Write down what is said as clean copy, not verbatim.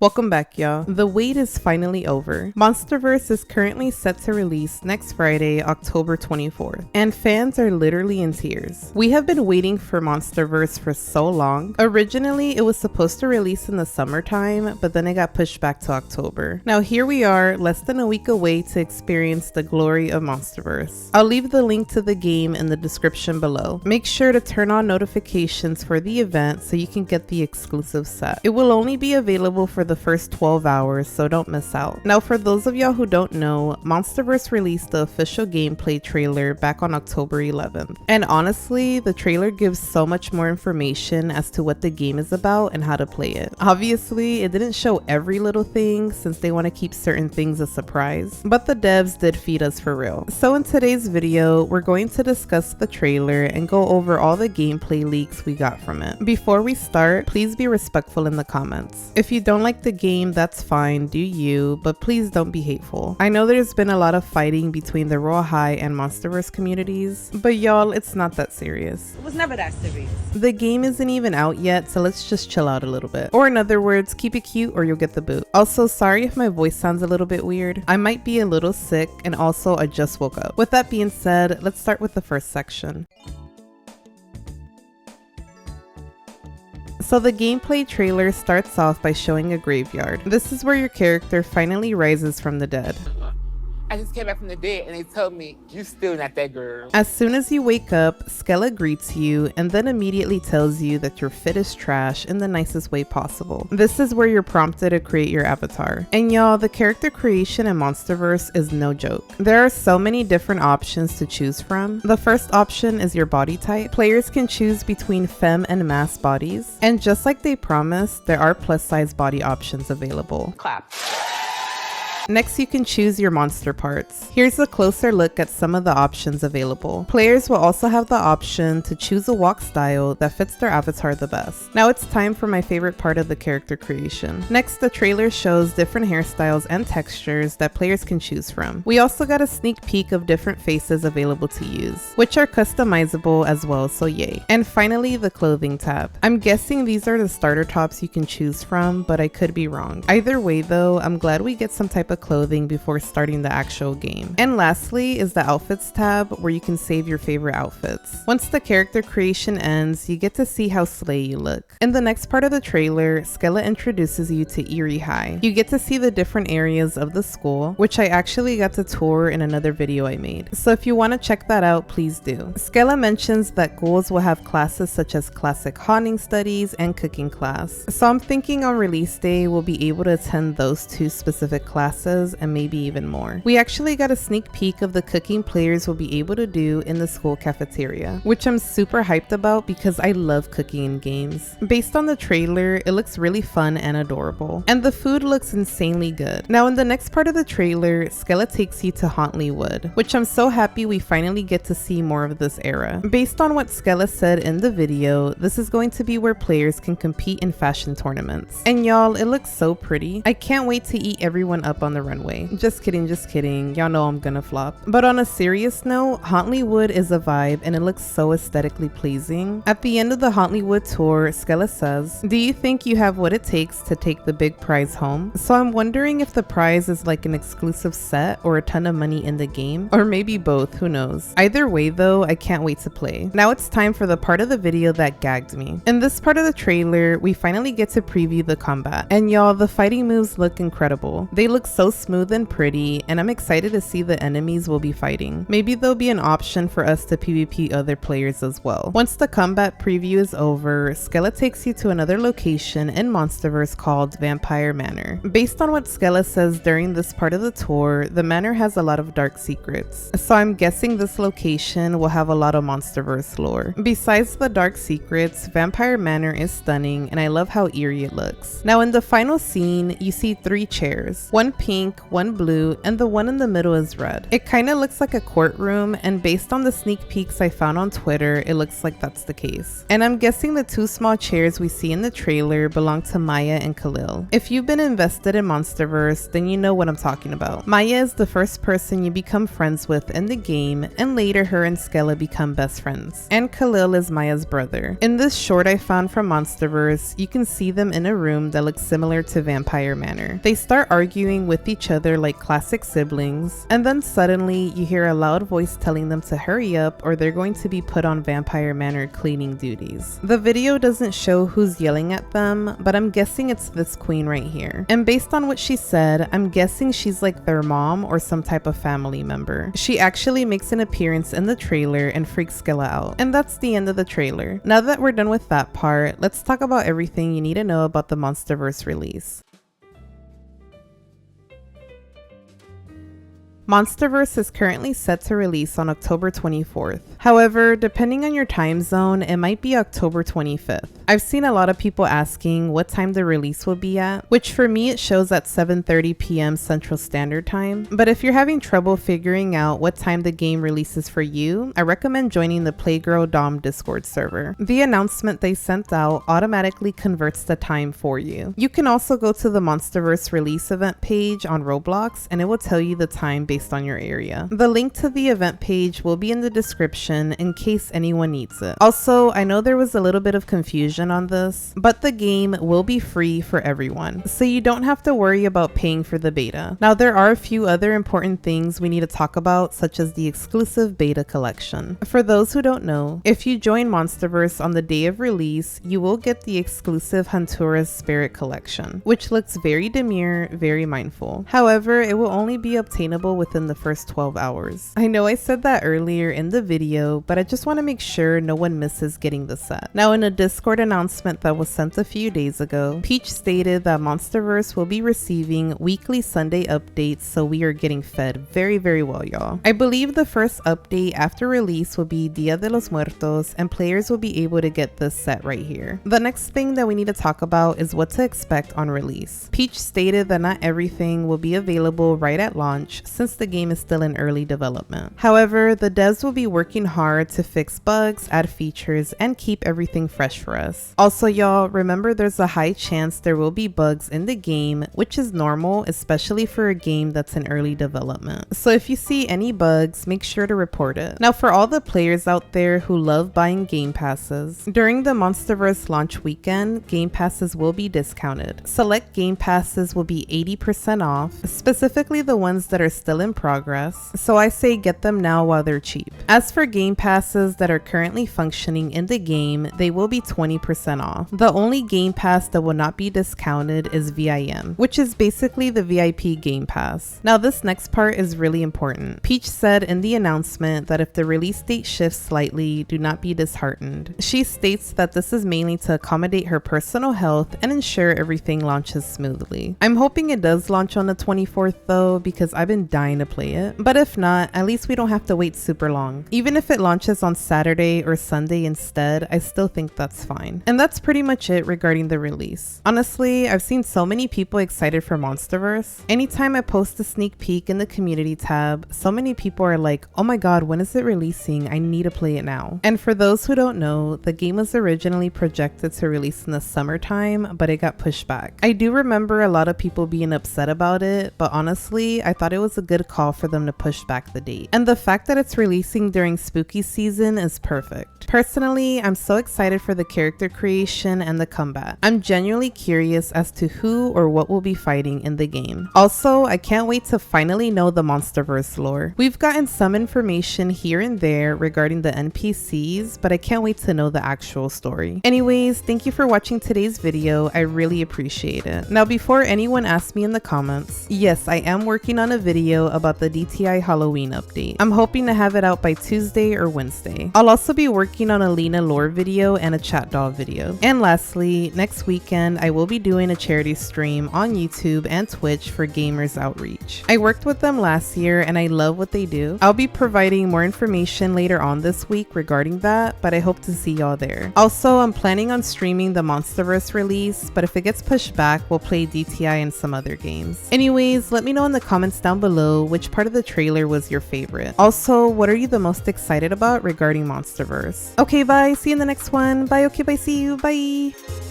Welcome back, y'all. The wait is finally over. MonsterVerze is currently set to release next Friday, October 24th, and fans are literally in tears. We have been waiting for MonsterVerze for so long. Originally, it was supposed to release in the summertime, but then it got pushed back to October. Now here we are, less than a week away to experience the glory of MonsterVerze. I'll leave the link to the game in the description below. Make sure to turn on notifications for the event so you can get the exclusive set. It will only be available for the first 12 hours, so don't miss out. Now for those of y'all who don't know, MonsterVerze released the official gameplay trailer back on October 11th. And honestly, the trailer gives so much more information as to what the game is about and how to play it. Obviously, it didn't show every little thing since they want to keep certain things a surprise, but the devs did feed us for real. So in today's video, we're going to discuss the trailer and go over all the gameplay leaks we got from it. Before we start, please be respectful in the comments. If you don't like the game, that's fine, do you, but please don't be hateful. I know there's been a lot of fighting between the Royal High and MonsterVerze communities, but y'all, it's not that serious. It was never that serious. The game isn't even out yet, so let's just chill out a little bit. Or in other words, keep it cute or you'll get the boot. Also, sorry if my voice sounds a little bit weird. I might be a little sick, and also I just woke up. With that being said, let's start with the first section. So the gameplay trailer starts off by showing a graveyard. This is where your character finally rises from the dead. I just came back from the dead and they told me, you still not that girl. As soon as you wake up, Skella greets you and then immediately tells you that your fit is trash in the nicest way possible. This is where you're prompted to create your avatar. And y'all, the character creation in MonsterVerze is no joke. There are so many different options to choose from. The first option is your body type. Players can choose between femme and mass bodies. And just like they promised, there are plus size body options available. Clap. Next, you can choose your monster parts. Here's a closer look at some of the options available. Players will also have the option to choose a walk style that fits their avatar the best. Now it's time for my favorite part of the character creation. Next, the trailer shows different hairstyles and textures that players can choose from. We also got a sneak peek of different faces available to use, which are customizable as well, so yay. And finally, the clothing tab. I'm guessing these are the starter tops you can choose from, but I could be wrong. Either way though, I'm glad we get some type of clothing before starting the actual game. And lastly is the outfits tab, where you can save your favorite outfits. Once the character creation ends, you get to see how slay you look. In the next part of the trailer, Skella introduces you to Erie High. You get to see the different areas of the school, which I actually got to tour in another video I made. So if you want to check that out, please do. Skella mentions that ghouls will have classes such as classic haunting studies and cooking class. So I'm thinking on release day we'll be able to attend those two specific classes and maybe even more. We actually got a sneak peek of the cooking players will be able to do in the school cafeteria, which I'm super hyped about because I love cooking in games. Based on the trailer, it looks really fun and adorable, and the food looks insanely good. Now in the next part of the trailer, Skella takes you to Hauntley Wood, which I'm so happy we finally get to see more of this era. Based on what Skella said in the video, this is going to be where players can compete in fashion tournaments. And y'all, it looks so pretty. I can't wait to eat everyone up on the runway. Just kidding. Y'all know I'm gonna flop. But on a serious note, Hauntley Wood is a vibe and it looks so aesthetically pleasing. At the end of the Hauntley Wood tour, Skella says, "Do you think you have what it takes to take the big prize home?" So I'm wondering if the prize is like an exclusive set or a ton of money in the game, or maybe both, who knows. Either way though, I can't wait to play. Now it's time for the part of the video that gagged me. In this part of the trailer, we finally get to preview the combat. And y'all, the fighting moves look incredible. They look so smooth and pretty, and I'm excited to see the enemies we'll be fighting. Maybe there'll be an option for us to PvP other players as well. Once the combat preview is over, Skella takes you to another location in MonsterVerze called Vampire Manor. Based on what Skella says during this part of the tour, the manor has a lot of dark secrets, so I'm guessing this location will have a lot of MonsterVerze lore. Besides the dark secrets, Vampire Manor is stunning and I love how eerie it looks. Now in the final scene, you see 3 chairs. One pink, one blue, and the one in the middle is red. It kind of looks like a courtroom, and based on the sneak peeks I found on Twitter, it looks like that's the case. And I'm guessing the two small chairs we see in the trailer belong to Maya and Khalil. If you've been invested in MonsterVerze, then you know what I'm talking about. Maya is the first person you become friends with in the game, and later her and Skella become best friends. And Khalil is Maya's brother. In this short I found from MonsterVerze, you can see them in a room that looks similar to Vampire Manor. They start arguing with each other like classic siblings, and then suddenly you hear a loud voice telling them to hurry up or they're going to be put on Vampire Manor cleaning duties. The video doesn't show who's yelling at them, but I'm guessing it's this queen right here. And based on what she said, I'm guessing she's like their mom or some type of family member. She actually makes an appearance in the trailer and freaks Skella out. And that's the end of the trailer. Now that we're done with that part, let's talk about everything you need to know about the MonsterVerze release. MonsterVerze is currently set to release on October 24th. However, depending on your time zone, it might be October 25th. I've seen a lot of people asking what time the release will be at, which for me it shows at 7:30 p.m. Central Standard Time. But if you're having trouble figuring out what time the game releases for you, I recommend joining the Playgirl Dom Discord server. The announcement they sent out automatically converts the time for you. You can also go to the MonsterVerze release event page on Roblox and it will tell you the time based on your area. The link to the event page will be in the description in case anyone needs it. Also, I know there was a little bit of confusion on this, but the game will be free for everyone, so you don't have to worry about paying for the beta. Now, there are a few other important things we need to talk about, such as the exclusive beta collection. For those who don't know, if you join MonsterVerze on the day of release, you will get the exclusive Huntura's Spirit collection, which looks very demure, very mindful. However, it will only be obtainable within the first 12 hours. I know I said that earlier in the video, but I just want to make sure no one misses getting the set. Now, in a Discord announcement that was sent a few days ago, Peach stated that MonsterVerze will be receiving weekly Sunday updates, so we are getting fed very well, y'all. I believe the first update after release will be Dia de los Muertos, and players will be able to get this set right here. The next thing that we need to talk about is what to expect on release. Peach stated that not everything will be available right at launch since the game is still in early development. However, the devs will be working hard to fix bugs, add features, and keep everything fresh for us. Also, y'all, remember there's a high chance there will be bugs in the game, which is normal, especially for a game that's in early development. So if you see any bugs, make sure to report it. Now, for all the players out there who love buying game passes, during the MonsterVerze launch weekend, game passes will be discounted. Select game passes will be 80% off, specifically the ones that are still in progress, so I say get them now while they're cheap. As for game passes that are currently functioning in the game, they will be 20% off. The only game pass that will not be discounted is VIM, which is basically the VIP game pass. Now, this next part is really important. Peach said in the announcement that if the release date shifts slightly, do not be disheartened. She states that this is mainly to accommodate her personal health and ensure everything launches smoothly. I'm hoping it does launch on the 24th though, because I've been dying to play it. But if not, at least we don't have to wait super long. Even if it launches on Saturday or Sunday instead, I still think that's fine. And that's pretty much it regarding the release. Honestly, I've seen so many people excited for MonsterVerze. Anytime I post a sneak peek in the community tab, so many people are like, oh my god, when is it releasing? I need to play it now. And for those who don't know, the game was originally projected to release in the summertime, but it got pushed back. I do remember a lot of people being upset about it, but honestly, I thought it was a good call for them to push back the date. And the fact that it's releasing during spooky season is perfect. Personally, I'm so excited for the character creation and the combat. I'm genuinely curious as to who or what will be fighting in the game. Also, I can't wait to finally know the MonsterVerze lore. We've gotten some information here and there regarding the NPCs, but I can't wait to know the actual story. Anyways, thank you for watching today's video. I really appreciate it. Now, before anyone asks me in the comments, yes, I am working on a video about the DTI Halloween update. I'm hoping to have it out by Tuesday or Wednesday. I'll also be working on a Lena lore video and a chat dog out video. And lastly, next weekend I will be doing a charity stream on YouTube and Twitch for Gamers Outreach. I worked with them last year and I love what they do. I'll be providing more information later on this week regarding that, but I hope to see y'all there. Also, I'm planning on streaming the MonsterVerze release, but if it gets pushed back, we'll play DTI and some other games. Anyways, let me know in the comments down below which part of the trailer was your favorite. Also, what are you the most excited about regarding MonsterVerze? Okay, bye. See you in the next one. Bye. Okay, bye. See you. Bye.